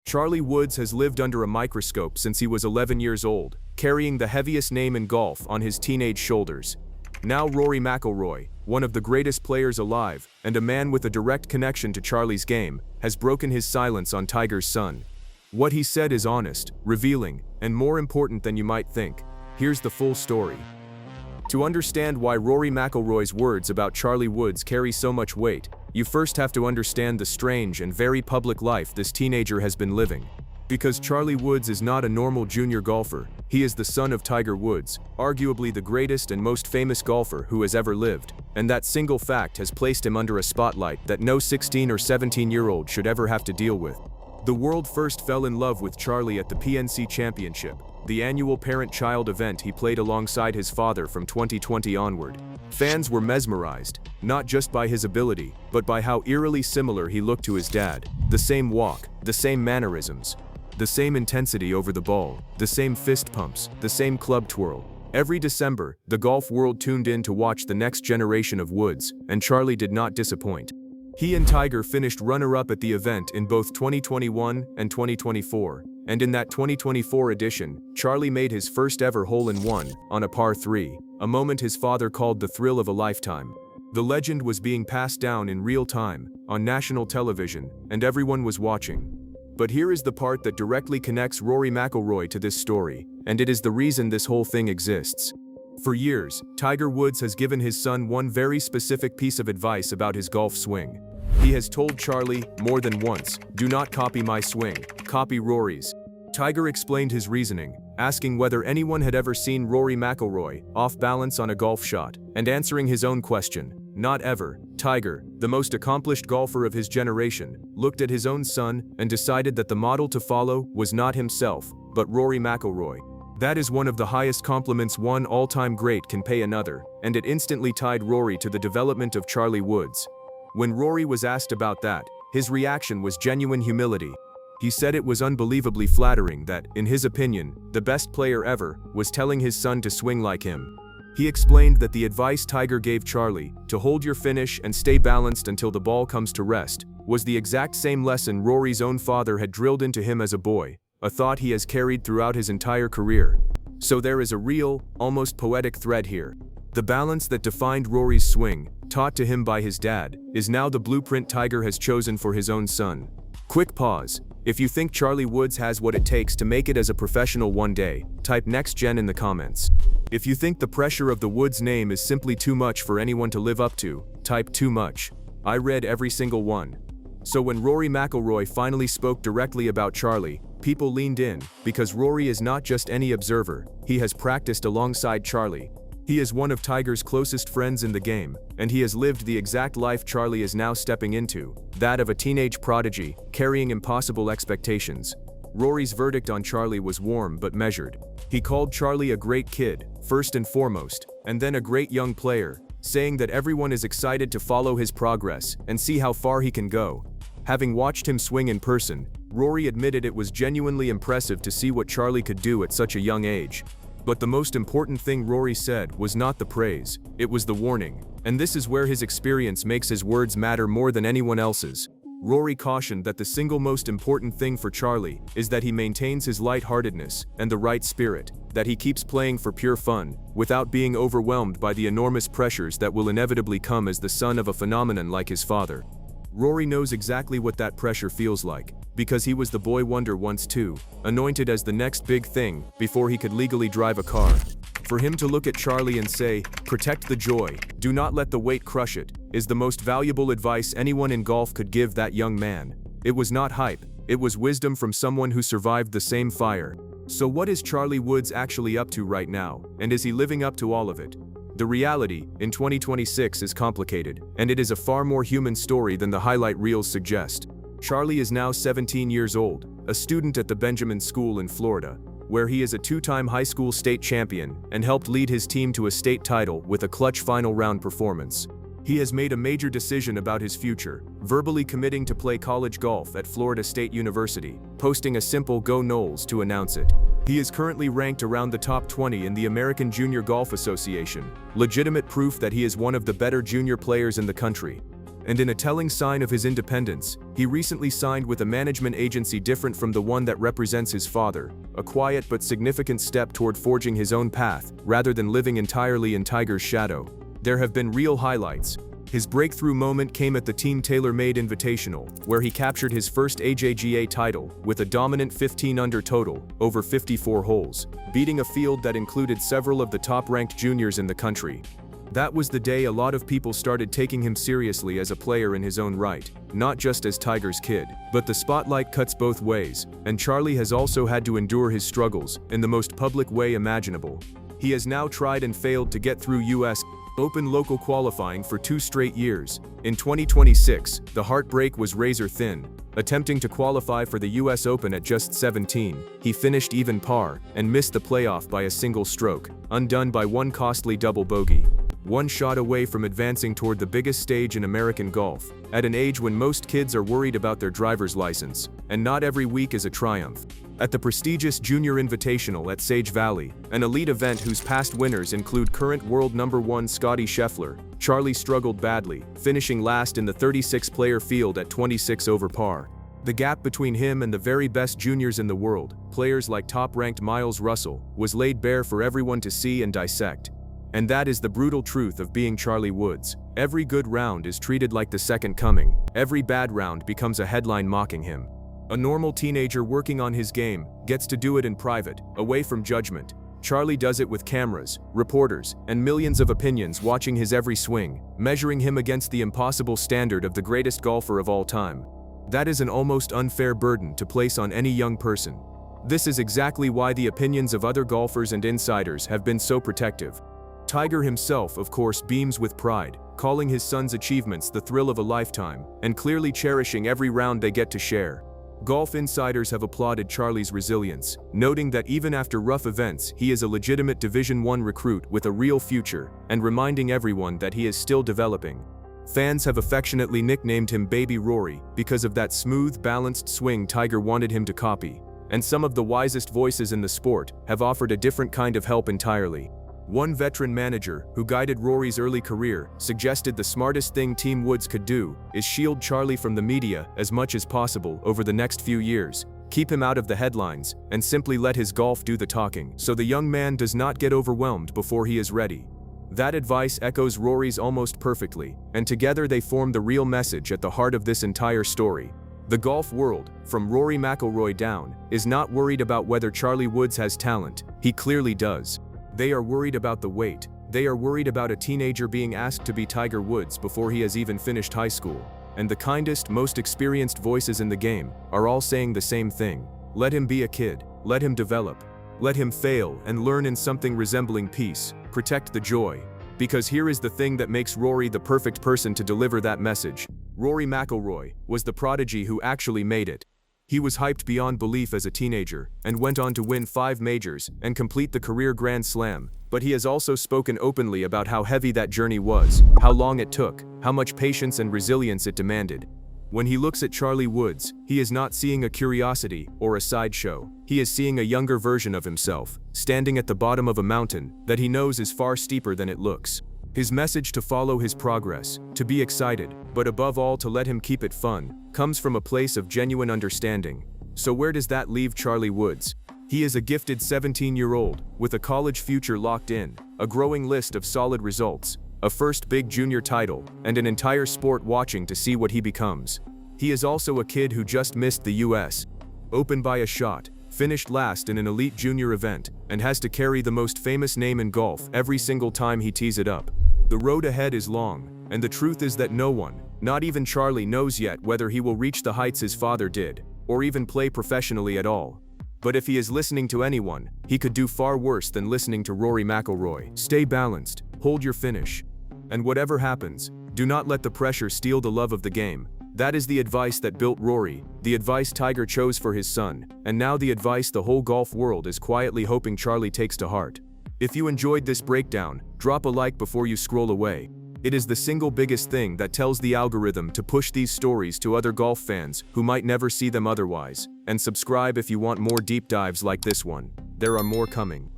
Charlie Woods has lived under a microscope since he was 11 years old, carrying the heaviest name in golf on his teenage shoulders. Now Rory McIlroy, one of the greatest players alive, and a man with a direct connection to Charlie's game, has broken his silence on Tiger's son. What he said is honest, revealing, and more important than you might think. Here's the full story. To understand why Rory McIlroy's words about Charlie Woods carry so much weight, you first have to understand the strange and very public life this teenager has been living. Because Charlie Woods is not a normal junior golfer, he is the son of Tiger Woods, arguably the greatest and most famous golfer who has ever lived, and that single fact has placed him under a spotlight that no 16 or 17-year-old should ever have to deal with. The world first fell in love with Charlie at the PNC Championship, the annual parent-child event he played alongside his father from 2020 onward. Fans were mesmerized, not just by his ability, but by how eerily similar he looked to his dad. The same walk, the same mannerisms, the same intensity over the ball, the same fist pumps, the same club twirl. Every December, the golf world tuned in to watch the next generation of Woods, and Charlie did not disappoint. He and Tiger finished runner-up at the event in both 2021 and 2024, and in that 2024 edition, Charlie made his first ever hole-in-one on a par 3, a moment his father called the thrill of a lifetime. The legend was being passed down in real time, on national television, and everyone was watching. But here is the part that directly connects Rory McIlroy to this story, and it is the reason this whole thing exists. For years, Tiger Woods has given his son one very specific piece of advice about his golf swing. He has told Charlie, more than once, "Do not copy my swing, copy Rory's." Tiger explained his reasoning, asking whether anyone had ever seen Rory McIlroy off balance on a golf shot, and answering his own question, "Not ever." Tiger, the most accomplished golfer of his generation, looked at his own son and decided that the model to follow was not himself, but Rory McIlroy. That is one of the highest compliments one all-time great can pay another, and it instantly tied Rory to the development of Charlie Woods. When Rory was asked about that, his reaction was genuine humility. He said it was unbelievably flattering that, in his opinion, the best player ever was telling his son to swing like him. He explained that the advice Tiger gave Charlie, to hold your finish and stay balanced until the ball comes to rest, was the exact same lesson Rory's own father had drilled into him as a boy, a thought he has carried throughout his entire career. So there is a real, almost poetic thread here. The balance that defined Rory's swing, taught to him by his dad, is now the blueprint Tiger has chosen for his own son. Quick pause. If you think Charlie Woods has what it takes to make it as a professional one day, type next gen in the comments. If you think the pressure of the Woods name is simply too much for anyone to live up to, type too much. I read every single one. So when Rory McIlroy finally spoke directly about Charlie, people leaned in, because Rory is not just any observer, he has practiced alongside Charlie. He is one of Tiger's closest friends in the game, and he has lived the exact life Charlie is now stepping into, that of a teenage prodigy, carrying impossible expectations. Rory's verdict on Charlie was warm but measured. He called Charlie a great kid, first and foremost, and then a great young player, saying that everyone is excited to follow his progress and see how far he can go. Having watched him swing in person, Rory admitted it was genuinely impressive to see what Charlie could do at such a young age. But the most important thing Rory said was not the praise, it was the warning. And this is where his experience makes his words matter more than anyone else's. Rory cautioned that the single most important thing for Charlie is that he maintains his lightheartedness and the right spirit, that he keeps playing for pure fun, without being overwhelmed by the enormous pressures that will inevitably come as the son of a phenomenon like his father. Rory knows exactly what that pressure feels like, because he was the boy wonder once too, anointed as the next big thing before he could legally drive a car. For him to look at Charlie and say, "Protect the joy, do not let the weight crush it," is the most valuable advice anyone in golf could give that young man. It was not hype, it was wisdom from someone who survived the same fire. So what is Charlie Woods actually up to right now, and is he living up to all of it? The reality, in 2026, is complicated, and it is a far more human story than the highlight reels suggest. Charlie is now 17 years old, a student at the Benjamin School in Florida, where he is a two-time high school state champion and helped lead his team to a state title with a clutch final round performance. He has made a major decision about his future, verbally committing to play college golf at Florida State University, posting a simple "Go Noles" to announce it. He is currently ranked around the top 20 in the American Junior Golf Association, legitimate proof that he is one of the better junior players in the country. And in a telling sign of his independence, he recently signed with a management agency different from the one that represents his father, a quiet but significant step toward forging his own path, rather than living entirely in Tiger's shadow. There have been real highlights. His breakthrough moment came at the Team TaylorMade Invitational, where he captured his first AJGA title with a dominant 15-under total, over 54 holes, beating a field that included several of the top-ranked juniors in the country. That was the day a lot of people started taking him seriously as a player in his own right, not just as Tiger's kid. But the spotlight cuts both ways, and Charlie has also had to endure his struggles in the most public way imaginable. He has now tried and failed to get through U.S. Open local qualifying for 2 straight years. In 2026, the heartbreak was razor thin. Attempting to qualify for the US Open at just 17, he finished even par and missed the playoff by a single stroke, undone by one costly double bogey. One shot away from advancing toward the biggest stage in American golf, at an age when most kids are worried about their driver's license, and not every week is a triumph. At the prestigious Junior Invitational at Sage Valley, an elite event whose past winners include current world #1 Scottie Scheffler, Charlie struggled badly, finishing last in the 36-player field at 26 over par. The gap between him and the very best juniors in the world, players like top-ranked Miles Russell, was laid bare for everyone to see and dissect. And that is the brutal truth of being Charlie Woods. Every good round is treated like the second coming. Every bad round becomes a headline mocking him. A normal teenager working on his game gets to do it in private, away from judgment. Charlie does it with cameras, reporters, and millions of opinions watching his every swing, measuring him against the impossible standard of the greatest golfer of all time. That is an almost unfair burden to place on any young person. This is exactly why the opinions of other golfers and insiders have been so protective. Tiger himself, of course, beams with pride, calling his son's achievements the thrill of a lifetime, and clearly cherishing every round they get to share. Golf insiders have applauded Charlie's resilience, noting that even after rough events, he is a legitimate Division I recruit with a real future, and reminding everyone that he is still developing. Fans have affectionately nicknamed him Baby Rory because of that smooth, balanced swing Tiger wanted him to copy. And some of the wisest voices in the sport have offered a different kind of help entirely. One veteran manager, who guided Rory's early career, suggested the smartest thing Team Woods could do is shield Charlie from the media as much as possible over the next few years, keep him out of the headlines, and simply let his golf do the talking, so the young man does not get overwhelmed before he is ready. That advice echoes Rory's almost perfectly, and together they form the real message at the heart of this entire story. The golf world, from Rory McIlroy down, is not worried about whether Charlie Woods has talent. He clearly does. They are worried about the wait. They are worried about a teenager being asked to be Tiger Woods before he has even finished high school. And the kindest, most experienced voices in the game are all saying the same thing. Let him be a kid. Let him develop. Let him fail and learn in something resembling peace. Protect the joy. Because here is the thing that makes Rory the perfect person to deliver that message. Rory McIlroy was the prodigy who actually made it. He was hyped beyond belief as a teenager, and went on to win 5 majors and complete the career Grand Slam, but he has also spoken openly about how heavy that journey was, how long it took, how much patience and resilience it demanded. When he looks at Charlie Woods, he is not seeing a curiosity or a sideshow. He is seeing a younger version of himself, standing at the bottom of a mountain that he knows is far steeper than it looks. His message to follow his progress, to be excited, but above all to let him keep it fun, comes from a place of genuine understanding. So where does that leave Charlie Woods? He is a gifted 17-year-old, with a college future locked in, a growing list of solid results, a first big junior title, and an entire sport watching to see what he becomes. He is also a kid who just missed the US Open by a shot, finished last in an elite junior event, and has to carry the most famous name in golf every single time he tees it up. The road ahead is long, and the truth is that no one, not even Charlie, knows yet whether he will reach the heights his father did, or even play professionally at all. But if he is listening to anyone, he could do far worse than listening to Rory McIlroy. Stay balanced, hold your finish. And whatever happens, do not let the pressure steal the love of the game. That is the advice that built Rory, the advice Tiger chose for his son, and now the advice the whole golf world is quietly hoping Charlie takes to heart. If you enjoyed this breakdown, drop a like before you scroll away. It is the single biggest thing that tells the algorithm to push these stories to other golf fans who might never see them otherwise. And subscribe if you want more deep dives like this one. There are more coming.